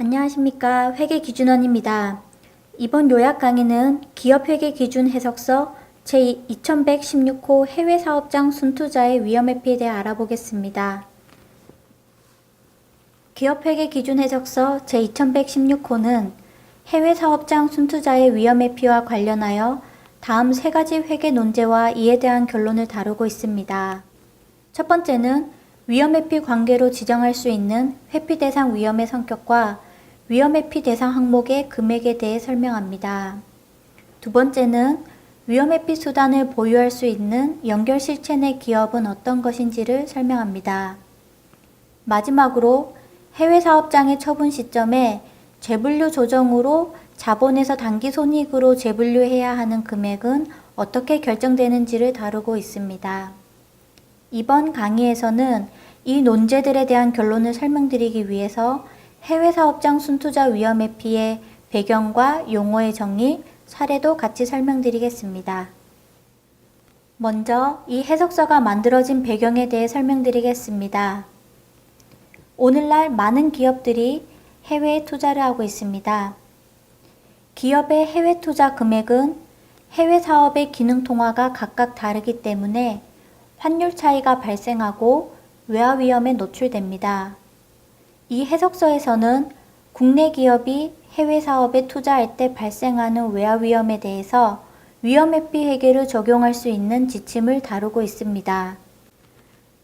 안녕하십니까. 회계기준원입니다. 이번 요약 강의는 기업회계기준 해석서 제2116호 해외사업장 순투자의 위험회피에 대해 알아보겠습니다. 기업회계기준 해석서 제2116호는 해외사업장 순투자의 위험회피와 관련하여 다음 세 가지 회계 논제와 이에 대한 결론을 다루고 있습니다. 첫 번째는 위험회피 관계로 지정할 수 있는 회피 대상 위험의 성격과 위험회피 대상 항목의 금액에 대해 설명합니다. 두 번째는 위험회피 수단을 보유할 수 있는 연결실체 내 기업은 어떤 것인지를 설명합니다. 마지막으로 해외사업장의 처분 시점에 재분류 조정으로 자본에서 단기손익으로 재분류해야 하는 금액은 어떻게 결정되는지를 다루고 있습니다. 이번 강의에서는 이 논제들에 대한 결론을 설명드리기 위해서 해외사업장 순투자 위험회피의 배경과 용어의 정의, 사례도 같이 설명드리겠습니다. 먼저 이 해석서가 만들어진 배경에 대해 설명드리겠습니다. 오늘날 많은 기업들이 해외에 투자를 하고 있습니다. 기업의 해외 투자 금액은 해외 사업의 기능 통화가 각각 다르기 때문에 환율 차이가 발생하고 외화 위험에 노출됩니다. 이 해석서에서는 국내 기업이 해외 사업에 투자할 때 발생하는 외화 위험에 대해서 위험회피 회계를 적용할 수 있는 지침을 다루고 있습니다.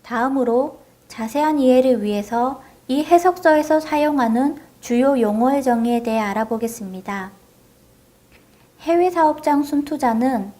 다음으로 자세한 이해를 위해서 이 해석서에서 사용하는 주요 용어의 정의에 대해 알아보겠습니다. 해외 사업장 순투자는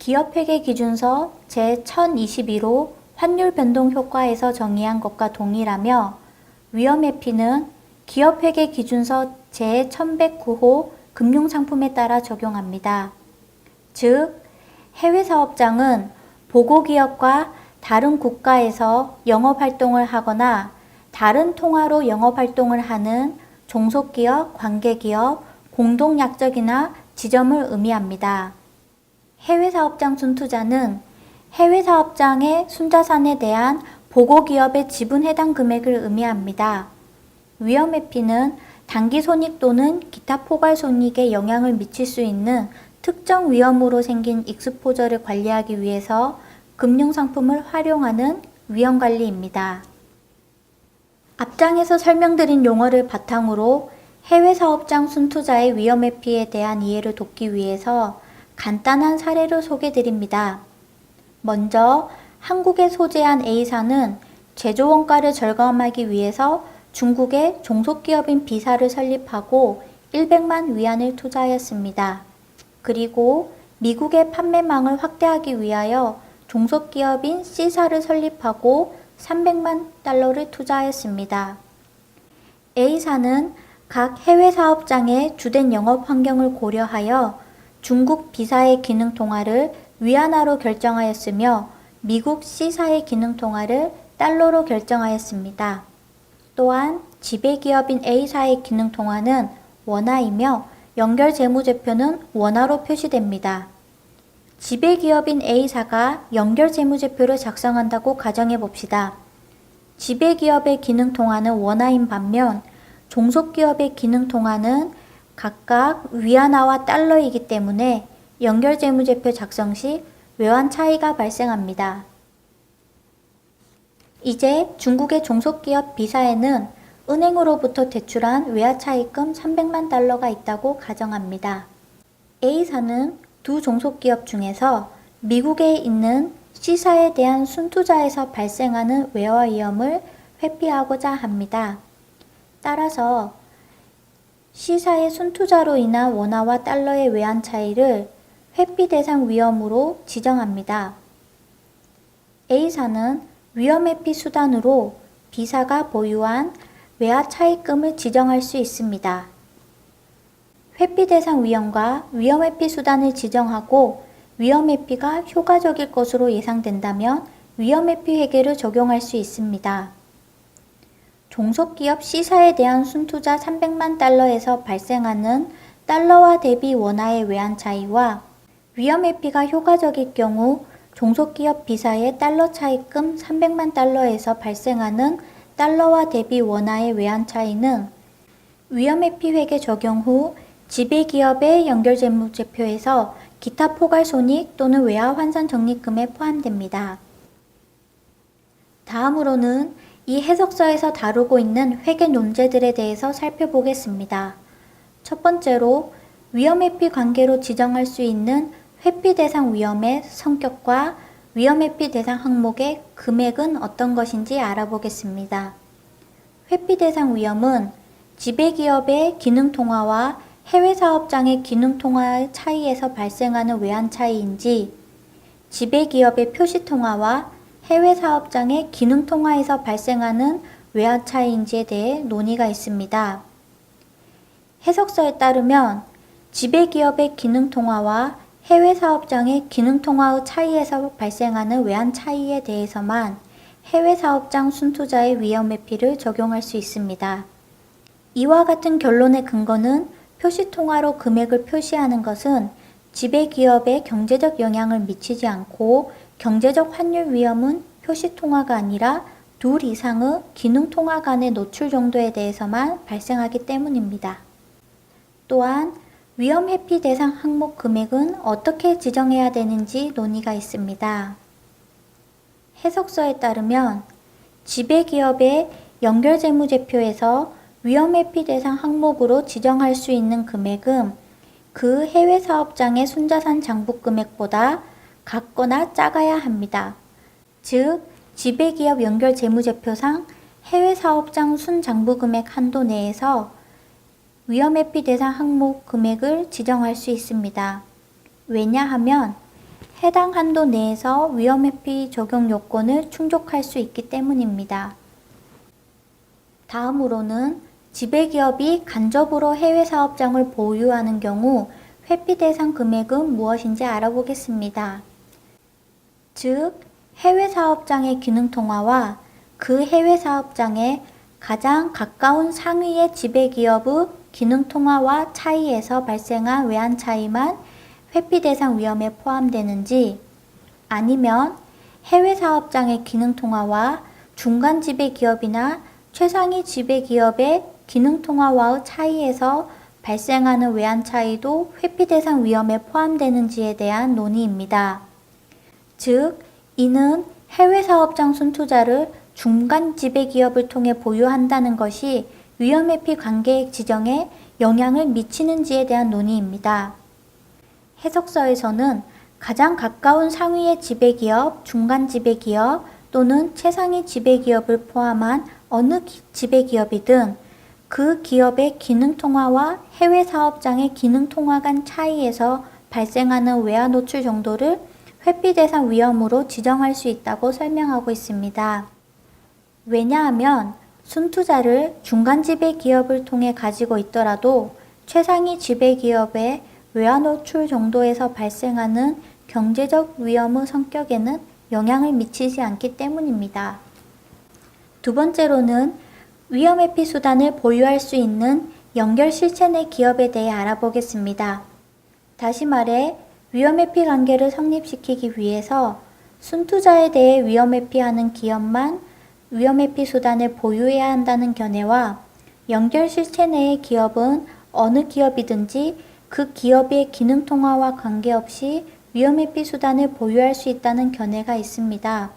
기업회계기준서 제1021호 환율 변동 효과에서 정의한 것과 동일하며 위험회피는 기업회계기준서 제1109호 금융상품에 따라 적용합니다. 즉, 해외사업장은 보고기업과 다른 국가에서 영업활동을 하거나 다른 통화로 영업활동을 하는 종속기업, 관계기업, 공동약적이나 지점을 의미합니다. 해외사업장 순투자는 해외사업장의 순자산에 대한 보고기업의 지분 해당 금액을 의미합니다. 위험회피는 단기손익 또는 기타 포괄손익에 영향을 미칠 수 있는 특정 위험으로 생긴 익스포저를 관리하기 위해서 금융상품을 활용하는 위험관리입니다. 앞장에서 설명드린 용어를 바탕으로 해외사업장 순투자의 위험회피에 대한 이해를 돕기 위해서 간단한 사례를 소개드립니다. 먼저 한국에 소재한 A사는 제조 원가를 절감하기 위해서 중국의 종속기업인 B사를 설립하고 100만 위안을 투자하였습니다. 그리고 미국의 판매망을 확대하기 위하여 종속기업인 C사를 설립하고 300만 달러를 투자하였습니다. A사는 각 해외 사업장의 주된 영업 환경을 고려하여 중국 B사의 기능 통화를 위안화로 결정하였으며 미국 C사의 기능 통화를 달러로 결정하였습니다. 또한 지배기업인 A사의 기능 통화는 원화이며 연결 재무제표는 원화로 표시됩니다. 지배기업인 A사가 연결 재무제표를 작성한다고 가정해 봅시다. 지배기업의 기능 통화는 원화인 반면 종속기업의 기능 통화는 각각 위안화와 달러이기 때문에 연결 재무제표 작성 시 외환 차이가 발생합니다. 이제 중국의 종속기업 B사에는 은행으로부터 대출한 외화 차입금 300만 달러가 있다고 가정합니다. A사는 두 종속기업 중에서 미국에 있는 C사에 대한 순투자에서 발생하는 외화 위험을 회피하고자 합니다. 따라서 C사의 순투자로 인한 원화와 달러의 외환 차이를 회피 대상 위험으로 지정합니다. A사는 위험회피 수단으로 B사가 보유한 외화 차입금을 지정할 수 있습니다. 회피 대상 위험과 위험회피 수단을 지정하고 위험회피가 효과적일 것으로 예상된다면 위험회피 회계를 적용할 수 있습니다. 종속기업 C사에 대한 순투자 300만 달러에서 발생하는 달러화 대비 원화의 외환 차이와 위험회피가 효과적일 경우 종속기업 B사의 달러 차입금 300만 달러에서 발생하는 달러화 대비 원화의 외환 차이는 위험회피 회계 적용 후 지배기업의 연결재무제표에서 기타 포괄손익 또는 외화 환산 적립금에 포함됩니다. 다음으로는 이 해석서에서 다루고 있는 회계 논제들에 대해서 살펴보겠습니다. 첫 번째로 위험회피 관계로 지정할 수 있는 회피 대상 위험의 성격과 위험회피 대상 항목의 금액은 어떤 것인지 알아보겠습니다. 회피 대상 위험은 지배기업의 기능통화와 해외사업장의 기능통화의 차이에서 발생하는 외환 차이인지, 지배기업의 표시통화와 해외사업장의 기능통화에서 발생하는 외환 차이인지에 대해 논의가 있습니다. 해석서에 따르면 지배기업의 기능통화와 해외사업장의 기능통화의 차이에서 발생하는 외환 차이에 대해서만 해외사업장 순투자의 위험회피를 적용할 수 있습니다. 이와 같은 결론의 근거는 표시통화로 금액을 표시하는 것은 지배기업에 경제적 영향을 미치지 않고 경제적 환율 위험은 표시통화가 아니라 둘 이상의 기능통화 간의 노출 정도에 대해서만 발생하기 때문입니다. 또한 위험회피 대상 항목 금액은 어떻게 지정해야 되는지 논의가 있습니다. 해석서에 따르면 지배기업의 연결재무제표에서 위험회피 대상 항목으로 지정할 수 있는 금액은 그 해외사업장의 순자산 장부금액보다 같거나 작아야 합니다. 즉, 지배기업 연결재무제표상 해외사업장 순장부금액 한도 내에서 위험회피 대상 항목 금액을 지정할 수 있습니다. 왜냐하면 해당 한도 내에서 위험회피 적용 요건을 충족할 수 있기 때문입니다. 다음으로는 지배기업이 간접으로 해외사업장을 보유하는 경우 회피 대상 금액은 무엇인지 알아보겠습니다. 즉, 해외사업장의 기능통화와 그 해외사업장에 가장 가까운 상위의 지배기업의 기능통화와 차이에서 발생한 외환 차이만 회피 대상 위험에 포함되는지, 아니면 해외사업장의 기능통화와 중간 지배기업이나 최상위 지배기업의 기능통화와의 차이에서 발생하는 외환 차이도 회피 대상 위험에 포함되는지에 대한 논의입니다. 즉, 이는 해외사업장 순투자를 중간 지배기업을 통해 보유한다는 것이 위험회피 관계액 지정에 영향을 미치는지에 대한 논의입니다. 해석서에서는 가장 가까운 상위의 지배기업, 중간 지배기업 또는 최상위 지배기업을 포함한 어느 지배기업이든 그 기업의 기능통화와 해외사업장의 기능통화 간 차이에서 발생하는 외화 노출 정도를 회피 대상 위험으로 지정할 수 있다고 설명하고 있습니다. 왜냐하면 순투자를 중간 지배기업을 통해 가지고 있더라도 최상위 지배기업의 외화 노출 정도에서 발생하는 경제적 위험의 성격에는 영향을 미치지 않기 때문입니다. 두 번째로는 위험회피 수단을 보유할 수 있는 연결 실체 내 기업에 대해 알아보겠습니다. 다시 말해 위험회피 관계를 성립시키기 위해서 순투자에 대해 위험회피하는 기업만 위험회피 수단을 보유해야 한다는 견해와 연결 실체 내의 기업은 어느 기업이든지 그 기업의 기능통화와 관계없이 위험회피 수단을 보유할 수 있다는 견해가 있습니다.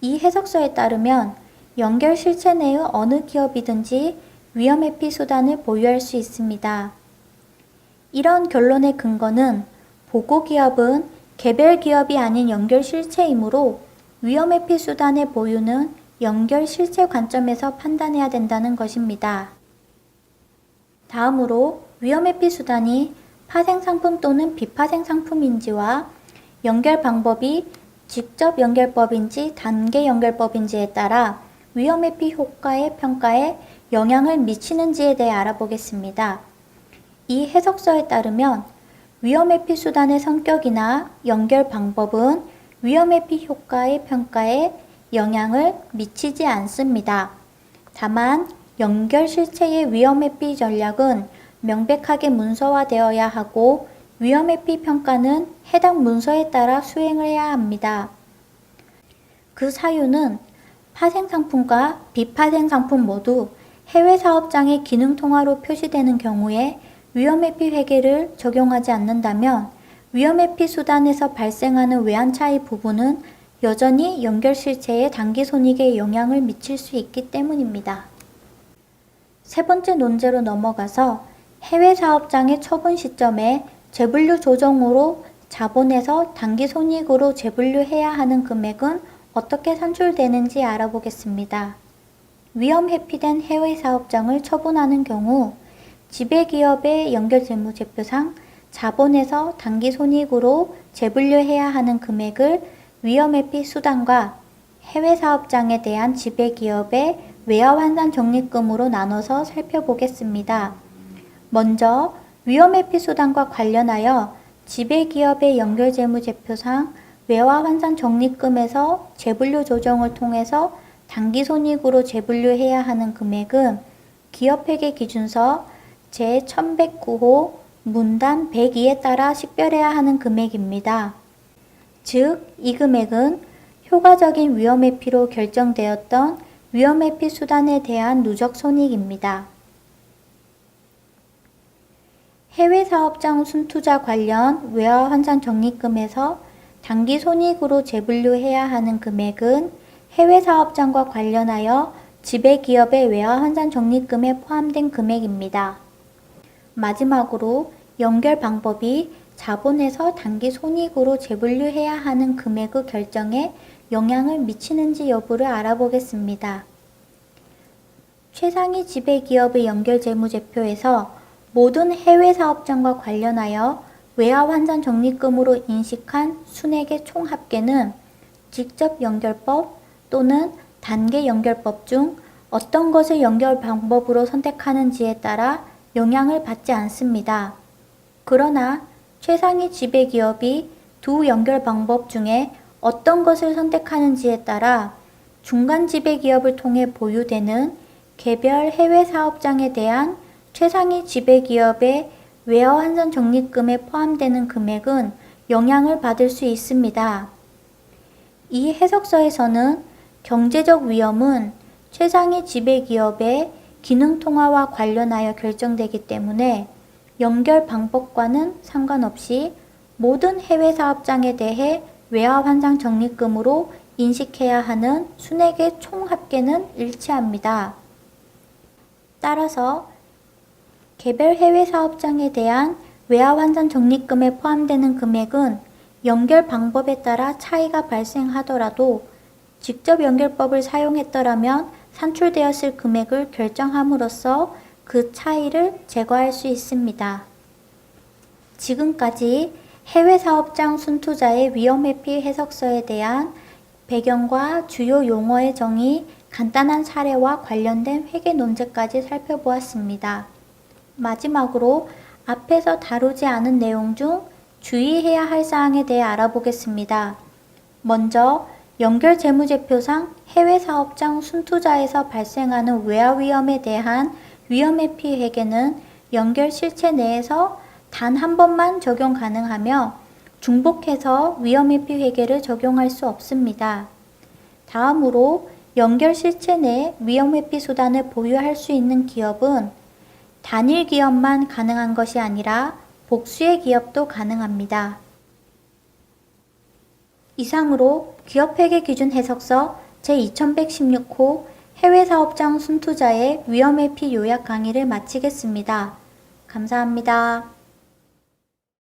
이 해석서에 따르면 연결 실체 내의 어느 기업이든지 위험회피 수단을 보유할 수 있습니다. 이런 결론의 근거는 보고기업은 개별 기업이 아닌 연결 실체이므로 위험회피 수단의 보유는 연결 실체 관점에서 판단해야 된다는 것입니다. 다음으로 위험회피 수단이 파생상품 또는 비파생상품인지와 연결 방법이 직접 연결법인지 단계 연결법인지에 따라 위험회피 효과의 평가에 영향을 미치는지에 대해 알아보겠습니다. 이 해석서에 따르면 위험회피 수단의 성격이나 연결 방법은 위험회피 효과의 평가에 영향을 미치지 않습니다. 다만 연결 실체의 위험회피 전략은 명백하게 문서화되어야 하고 위험회피 평가는 해당 문서에 따라 수행을 해야 합니다. 그 사유는 파생상품과 비파생상품 모두 해외 사업장의 기능 통화로 표시되는 경우에 위험회피 회계를 적용하지 않는다면 위험회피 수단에서 발생하는 외환 차이 부분은 여전히 연결 실체의 단기 손익에 영향을 미칠 수 있기 때문입니다. 세 번째 논제로 넘어가서 해외 사업장의 처분 시점에 재분류 조정으로 자본에서 단기 손익으로 재분류해야 하는 금액은 어떻게 산출되는지 알아보겠습니다. 위험 회피된 해외 사업장을 처분하는 경우 지배기업의 연결재무제표상 자본에서 단기 손익으로 재분류해야 하는 금액을 위험 회피 수단과 해외 사업장에 대한 지배기업의 외화 환산 적립금으로 나눠서 살펴보겠습니다. 먼저 위험 회피 수단과 관련하여 지배기업의 연결재무제표상 외화 환산 적립금에서 재분류 조정을 통해서 단기 손익으로 재분류해야 하는 금액은 기업회계 기준서 제1109호 문단 102에 따라 식별해야 하는 금액입니다. 즉, 이 금액은 효과적인 위험회피로 결정되었던 위험회피 수단에 대한 누적 손익입니다. 해외 사업장 순투자 관련 외화 환산 적립금에서 단기 손익으로 재분류해야 하는 금액은 해외 사업장과 관련하여 지배기업의 외화 환산 적립금에 포함된 금액입니다. 마지막으로 연결 방법이 자본에서 단기 손익으로 재분류해야 하는 금액의 결정에 영향을 미치는지 여부를 알아보겠습니다. 최상위 지배기업의 연결재무제표에서 모든 해외 사업장과 관련하여 외화 환산 적립금으로 인식한 순액의 총 합계는 직접 연결법 또는 단계 연결법 중 어떤 것을 연결 방법으로 선택하는지에 따라 영향을 받지 않습니다. 그러나 최상위 지배기업이 두 연결 방법 중에 어떤 것을 선택하는지에 따라 중간 지배기업을 통해 보유되는 개별 해외 사업장에 대한 최상위 지배기업의 외화 환산 적립금에 포함되는 금액은 영향을 받을 수 있습니다. 이 해석서에서는 경제적 위험은 최상위 지배기업의 기능 통화와 관련하여 결정되기 때문에 연결 방법과는 상관없이 모든 해외 사업장에 대해 외화 환산 적립금으로 인식해야 하는 순액의 총 합계는 일치합니다. 따라서 개별 해외 사업장에 대한 외화 환산 적립금에 포함되는 금액은 연결 방법에 따라 차이가 발생하더라도 직접 연결법을 사용했더라면 산출되었을 금액을 결정함으로써 그 차이를 제거할 수 있습니다. 지금까지 해외 사업장 순투자의 위험회피 해석서에 대한 배경과 주요 용어의 정의, 간단한 사례와 관련된 회계 논제까지 살펴보았습니다. 마지막으로 앞에서 다루지 않은 내용 중 주의해야 할 사항에 대해 알아보겠습니다. 먼저 연결재무제표상 해외 사업장 순투자에서 발생하는 외화 위험에 대한 위험회피 회계는 연결 실체 내에서 단 한 번만 적용 가능하며 중복해서 위험회피 회계를 적용할 수 없습니다. 다음으로 연결 실체 내 위험회피 수단을 보유할 수 있는 기업은 단일 기업만 가능한 것이 아니라 복수의 기업도 가능합니다. 이상으로 기업회계 기준 해석서 제2116호 해외 사업장 순투자의 위험회피 요약 강의를 마치겠습니다. 감사합니다.